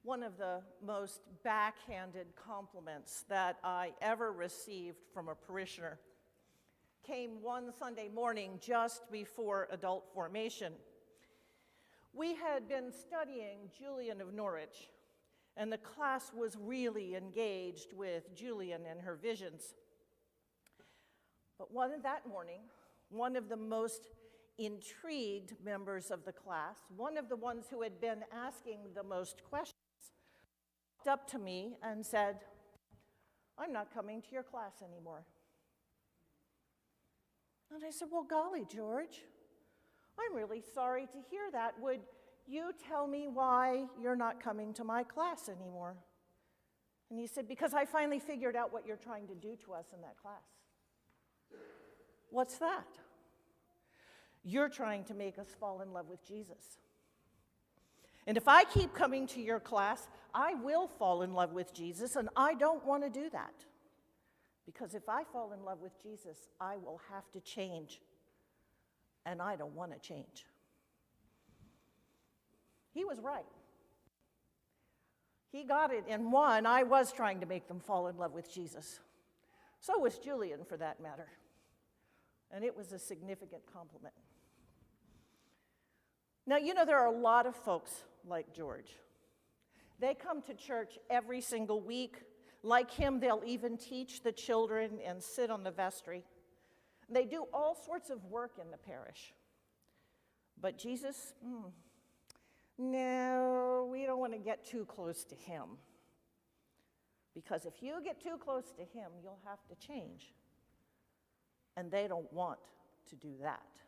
One of the most backhanded compliments that I ever received from a parishioner came one Sunday morning just before adult formation. We had been studying Julian of Norwich, and the class was really engaged with Julian and her visions. But that morning, one of the most intrigued members of the class, one of the ones who had been asking the most questions, walked up to me and said, "I'm not coming to your class anymore." And I said, "Well, golly, George, I'm really sorry to hear that. Would you tell me why you're not coming to my class anymore?" And he said, "Because I finally figured out what you're trying to do to us in that class." "What's that?" "You're trying to make us fall in love with Jesus. And if I keep coming to your class, I will fall in love with Jesus, and I don't want to do that. Because if I fall in love with Jesus, I will have to change, and I don't want to change." He was right. He got it in one. I was trying to make them fall in love with Jesus. So was Julian, for that matter. And it was a significant compliment. Now, you know, there are a lot of folks like George. They come to church every single week. Like him, they'll even teach the children and sit on the vestry. They do all sorts of work in the parish. But Jesus, no, we don't want to get too close to him. Because if you get too close to him, you'll have to change. And they don't want to do that.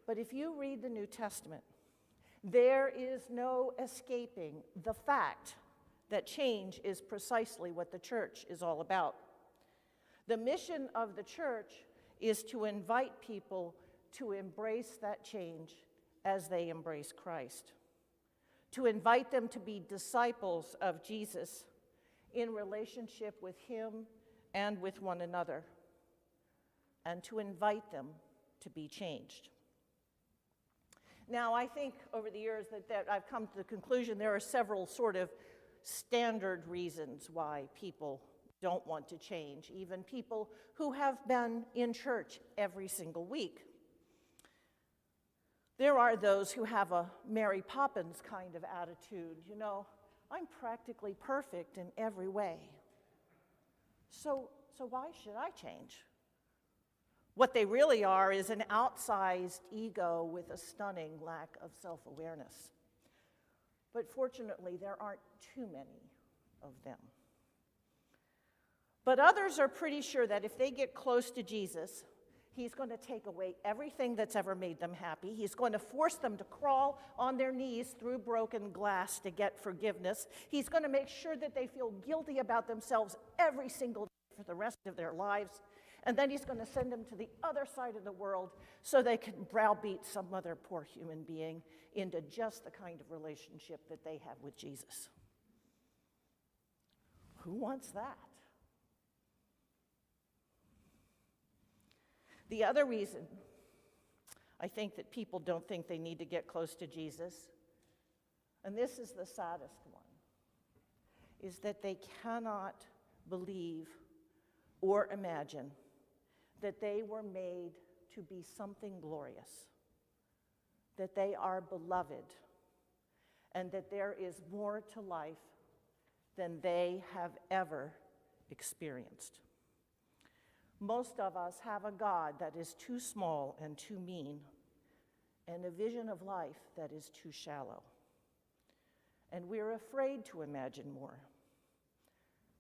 But if you read the New Testament, there is no escaping the fact that change is precisely what the church is all about. The mission of the church is to invite people to embrace that change as they embrace Christ, to invite them to be disciples of Jesus in relationship with him and with one another, and to invite them to be changed. Now, I think over the years that I've come to the conclusion there are several sort of standard reasons why people don't want to change, even people who have been in church every single week. There are those who have a Mary Poppins kind of attitude. You know, I'm practically perfect in every way. So why should I change? What they really are is an outsized ego with a stunning lack of self-awareness. But fortunately, there aren't too many of them. But others are pretty sure that if they get close to Jesus, he's going to take away everything that's ever made them happy. He's going to force them to crawl on their knees through broken glass to get forgiveness. He's going to make sure that they feel guilty about themselves every single day for the rest of their lives. And then he's going to send them to the other side of the world so they can browbeat some other poor human being into just the kind of relationship that they have with Jesus. Who wants that? The other reason I think that people don't think they need to get close to Jesus, and this is the saddest one, is that they cannot believe or imagine that they were made to be something glorious, that they are beloved, and that there is more to life than they have ever experienced. Most of us have a God that is too small and too mean, and a vision of life that is too shallow. And we're afraid to imagine more.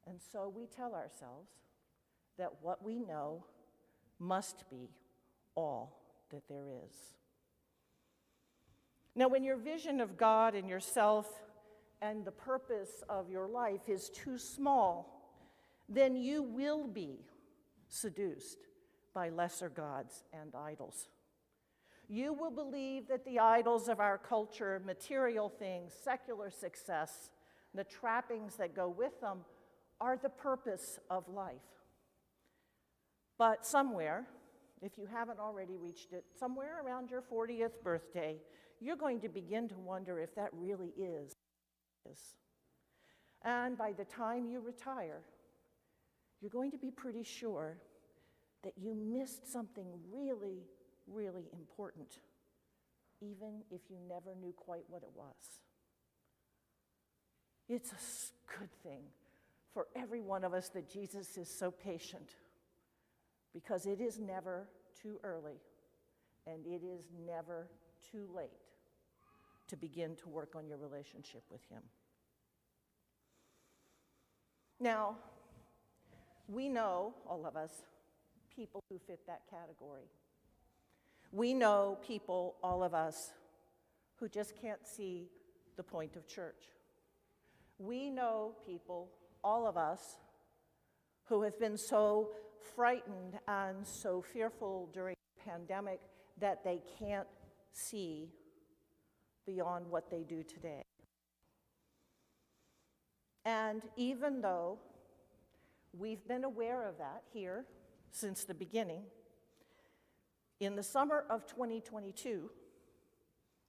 And so we tell ourselves that what we know must be all that there is. Now, when your vision of God and yourself and the purpose of your life is too small, then you will be seduced by lesser gods and idols. You will believe that the idols of our culture, material things, secular success, the trappings that go with them, are the purpose of life. But somewhere, if you haven't already reached it, somewhere around your 40th birthday, you're going to begin to wonder if that really is is. And by the time you retire, you're going to be pretty sure that you missed something really, really important, even if you never knew quite what it was. It's a good thing for every one of us that Jesus is so patient, because it is never too early and it is never too late to begin to work on your relationship with him. Now, we know, all of us, people who fit that category. We know people, all of us, who just can't see the point of church. We know people, all of us, who have been so frightened and so fearful during the pandemic that they can't see beyond what they do today. And even though we've been aware of that here since the beginning, in the summer of 2022,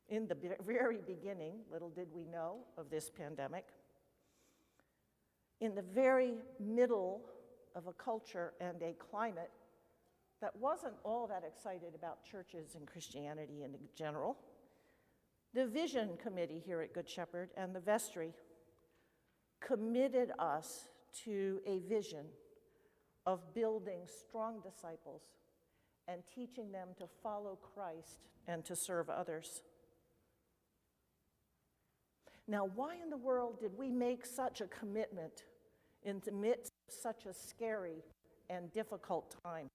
in the very beginning, little did we know of this pandemic, in the very middle of a culture and a climate that wasn't all that excited about churches and Christianity in general, the Vision Committee here at Good Shepherd and the vestry committed us to a vision of building strong disciples and teaching them to follow Christ and to serve others. Now, why in the world did we make such a commitment in the midst of such a scary and difficult time?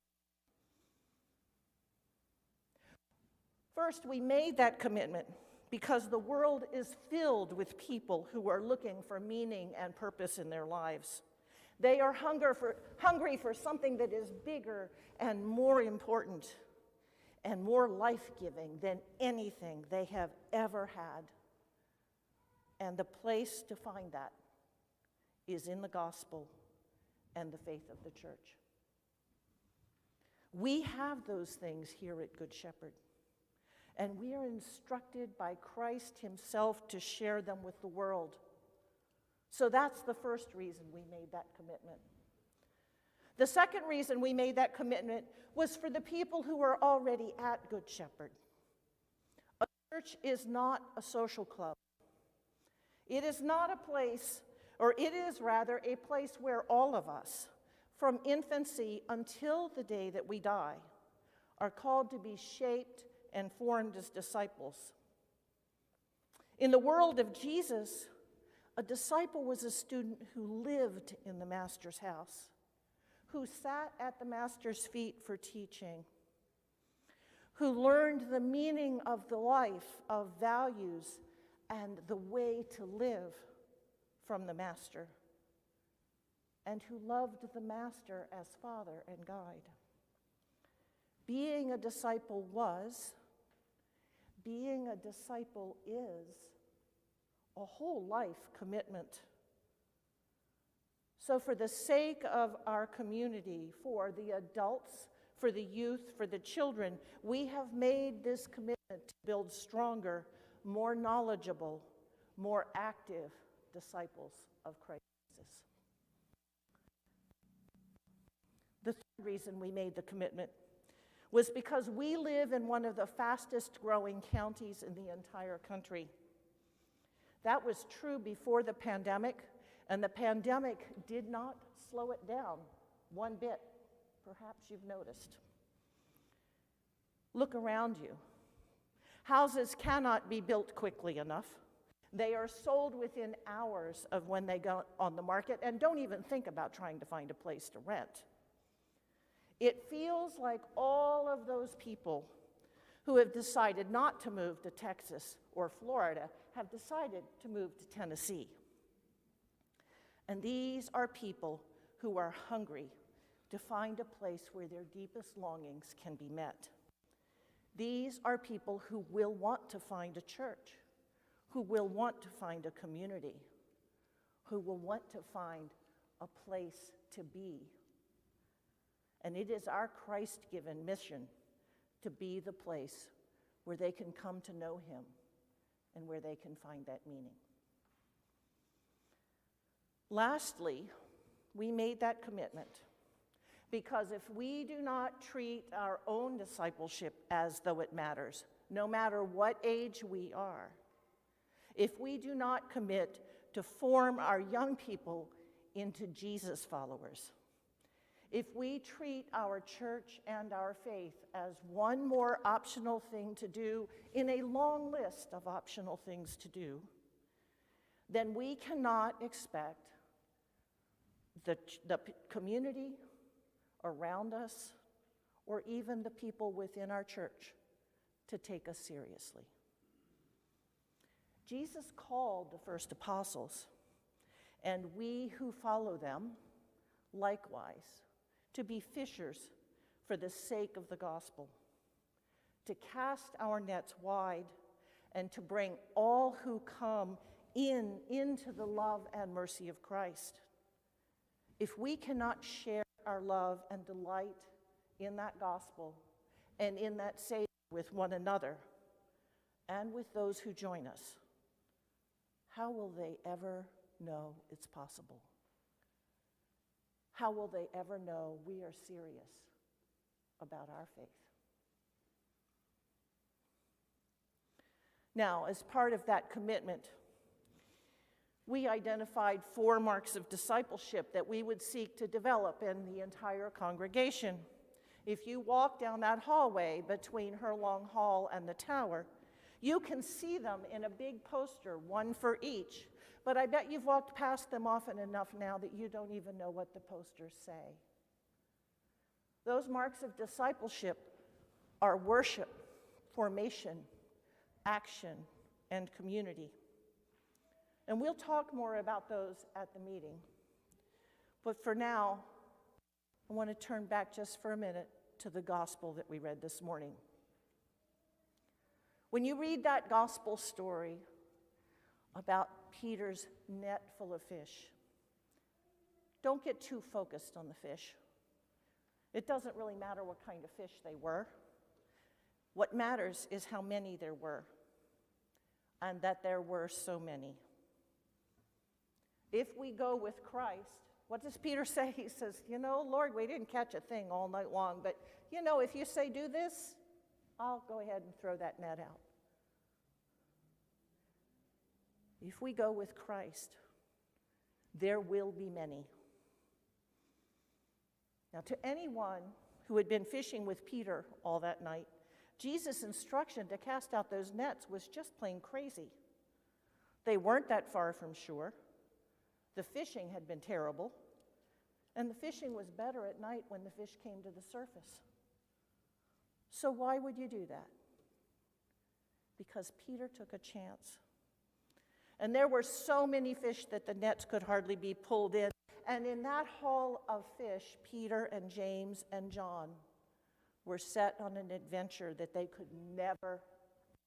First, we made that commitment because the world is filled with people who are looking for meaning and purpose in their lives. They are hungry for something that is bigger and more important and more life-giving than anything they have ever had. And the place to find that is in the gospel and the faith of the church. We have those things here at Good Shepherd, and we are instructed by Christ himself to share them with the world. So that's the first reason we made that commitment. The second reason we made that commitment was for the people who are already at Good Shepherd. A church is not a social club. It is not a place, or it is rather a place where all of us, from infancy until the day that we die, are called to be shaped and formed as disciples. In the world of Jesus, a disciple was a student who lived in the master's house, who sat at the master's feet for teaching, who learned the meaning of the life, of values, and the way to live from the master, and who loved the master as father and guide. Being a disciple was, being a disciple is, a whole life commitment. So for the sake of our community, for the adults, for the youth, for the children, we have made this commitment to build stronger, more knowledgeable, more active disciples of Christ Jesus. The third reason we made the commitment was because we live in one of the fastest growing counties in the entire country. That was true before the pandemic, and the pandemic did not slow it down one bit. Perhaps you've noticed. Look around you. Houses cannot be built quickly enough. They are sold within hours of when they go on the market, and don't even think about trying to find a place to rent. It feels like all of those people who have decided not to move to Texas or Florida have decided to move to Tennessee. And these are people who are hungry to find a place where their deepest longings can be met. These are people who will want to find a church, who will want to find a community, who will want to find a place to be. And it is our Christ-given mission to be the place where they can come to know him and where they can find that meaning. Lastly, we made that commitment because if we do not treat our own discipleship as though it matters, no matter what age we are, if we do not commit to form our young people into Jesus followers, if we treat our church and our faith as one more optional thing to do in a long list of optional things to do, then we cannot expect the community around us or even the people within our church to take us seriously. Jesus called the first apostles, and we who follow them, likewise, to be fishers for the sake of the gospel, to cast our nets wide, and to bring all who come into the love and mercy of Christ. If we cannot share our love and delight in that gospel and in that Savior with one another and with those who join us, how will they ever know it's possible? How will they ever know we are serious about our faith? Now, as part of that commitment, we identified 4 marks of discipleship that we would seek to develop in the entire congregation. If you walk down that hallway between Herlong Hall and the tower, you can see them in a big poster, one for each. But I bet you've walked past them often enough now that you don't even know what the posters say. Those marks of discipleship are worship, formation, action, and community. And we'll talk more about those at the meeting. But for now, I want to turn back just for a minute to the gospel that we read this morning. When you read that gospel story about Peter's net full of fish, don't get too focused on the fish. It doesn't really matter what kind of fish they were. What matters is how many there were, and that there were so many. If we go with Christ, what does Peter say? He says, Lord, we didn't catch a thing all night long, but, if you say do this, I'll go ahead and throw that net out. If we go with Christ, there will be many. Now, to anyone who had been fishing with Peter all that night, Jesus' instruction to cast out those nets was just plain crazy. They weren't that far from shore. The fishing had been terrible, and the fishing was better at night when the fish came to the surface. So why would you do that? Because Peter took a chance. And there were so many fish that the nets could hardly be pulled in. And in that haul of fish, Peter and James and John were set on an adventure that they could never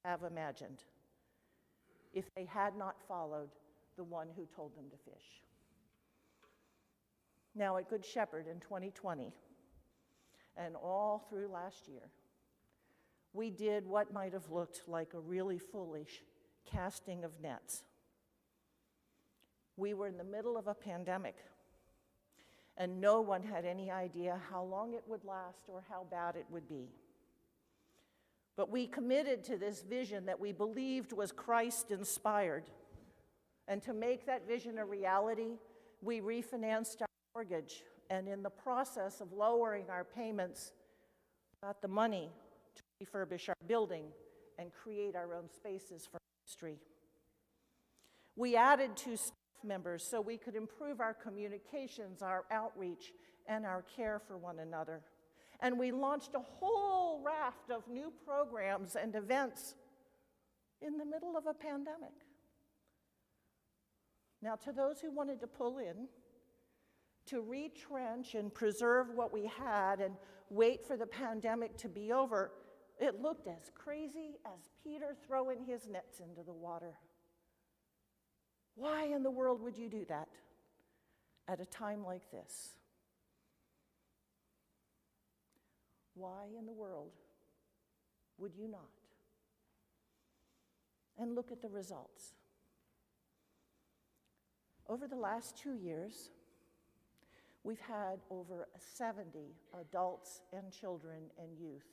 have imagined if they had not followed the one who told them to fish. Now, at Good Shepherd in 2020, and all through last year, we did what might have looked like a really foolish casting of nets. We were in the middle of a pandemic, and no one had any idea how long it would last or how bad it would be. But we committed to this vision that we believed was Christ-inspired. And to make that vision a reality, we refinanced our mortgage, and in the process of lowering our payments, got the money to refurbish our building and create our own spaces for ministry. We added 2 staff members so we could improve our communications, our outreach, and our care for one another. And we launched a whole raft of new programs and events in the middle of a pandemic. Now, to those who wanted to pull in, to retrench and preserve what we had and wait for the pandemic to be over, it looked as crazy as Peter throwing his nets into the water. Why in the world would you do that at a time like this? Why in the world would you not? And look at the results. Over the last 2 years, we've had over 70 adults and children and youth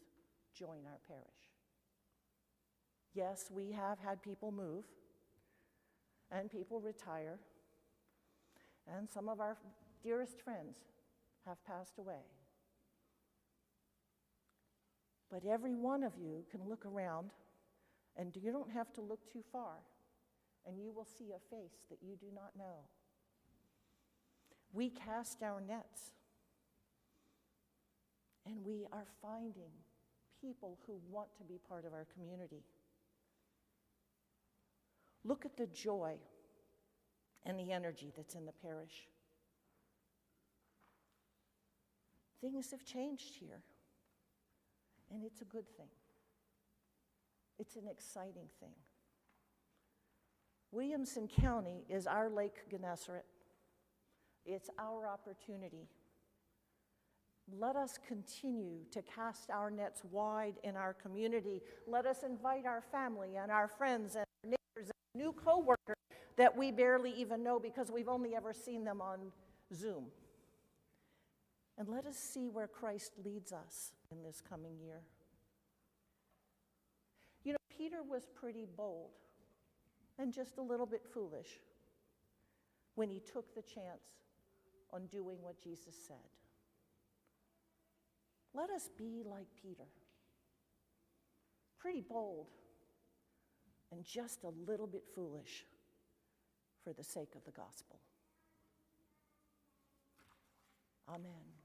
join our parish. Yes, we have had people move and people retire, and some of our dearest friends have passed away. But every one of you can look around, and you don't have to look too far, and you will see a face that you do not know. We cast our nets, and we are finding people who want to be part of our community. Look at the joy and the energy that's in the parish. Things have changed here, and it's a good thing. It's an exciting thing. Williamson County is our Lake Gennesaret. It's our opportunity. Let us continue to cast our nets wide in our community. Let us invite our family and our friends and our neighbors and new co-workers that we barely even know because we've only ever seen them on Zoom. And let us see where Christ leads us in this coming year. You know, Peter was pretty bold and just a little bit foolish when he took the chance on doing what Jesus said. Let us be like Peter, pretty bold and just a little bit foolish for the sake of the gospel. Amen.